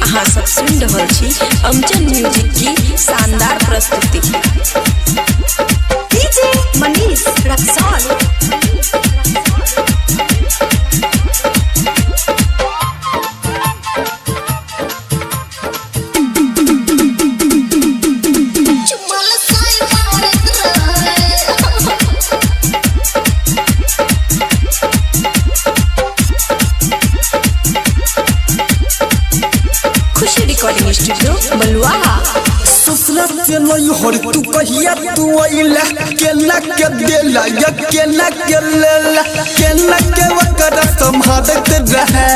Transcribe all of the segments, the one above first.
अहाँ सब सुन रहल छी अमजद म्यूजिक की शानदार प्रस्तुति। डीजे मनीष रक्सौल। खुशी रिकॉर्डिंग स्टूडियो बलुआ। ससुरा से नहीं हर तू कहिया तू आइला केला के देला या केला के लेला केला के वकर संभालत रहे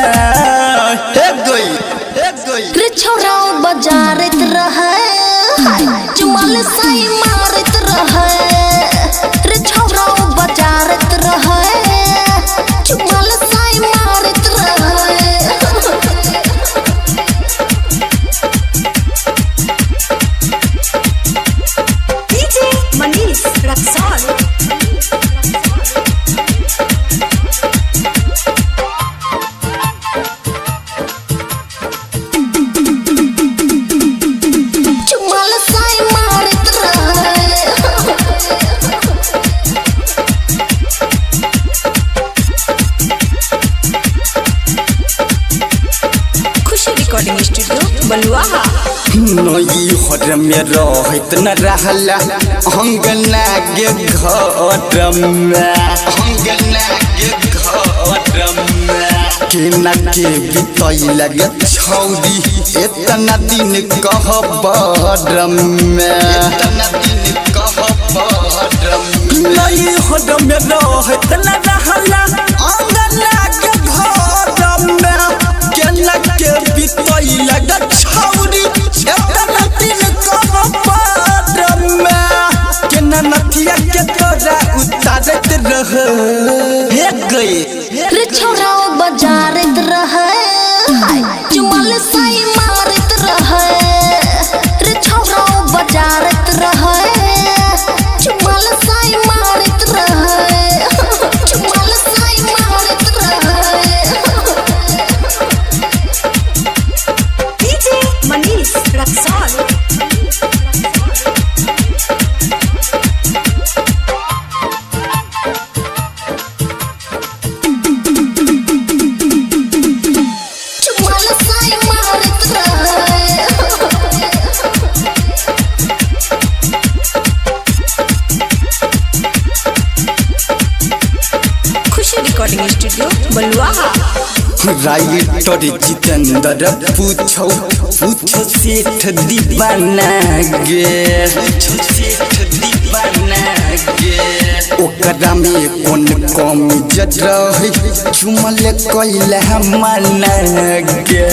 हे गई रे छोरा बाजारत रहे जुमल साई मारत रहे रे छोरा बाजारत रहे जुमल साई मारत रहे। डीजे मनीष रक्सौल। जुमल साई मारत रहे। खुशी रिकॉर्डिंग स्टूडियो बलुआ। नई हर में रहत न रहला अंगना के घर में केना के बितई लगे छौरी इतना दिन कहबर में नई हर में रहत न रहला अंगना के घर में केना के बितई लगे छौरी इतना दिन कहबर में केना नथिया के तोरा उतारत रहे हे गई रे छोरा बाजारत रहे जुमल साई मारत रहे रे छोरा बाजारत रहे जुमल साई मारत रहे जुमल साई मारत रहे। डीजे मनीष रक्सौल। जुमल साई मारत रहे। खुशी रिकॉर्डिंग स्टूडियो बलुआ। राइटर जितेंद्र पूछो सेठ दीवाना गे ओकरा में कौन कमी जरही झुमल कैला माना गे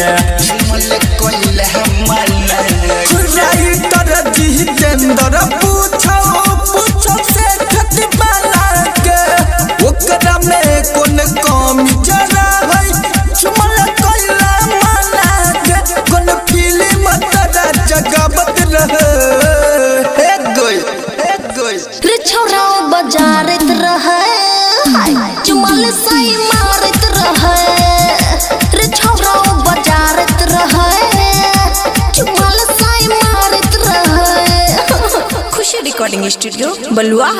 राइटर जितेंद्र पूछो सेठ दीवाना गे ओकरा में कौन कमी जरही झुमल कैला माना गे कौन फिल्म तोरा जगावत रहे हे गई रे छोरा बाजारत रहे जुमल साई मारत रहे रे छोरा बाजारत रहे जुमल साई मारत रहे। खुशी रिकॉर्डिंग स्टूडियो बलुआ।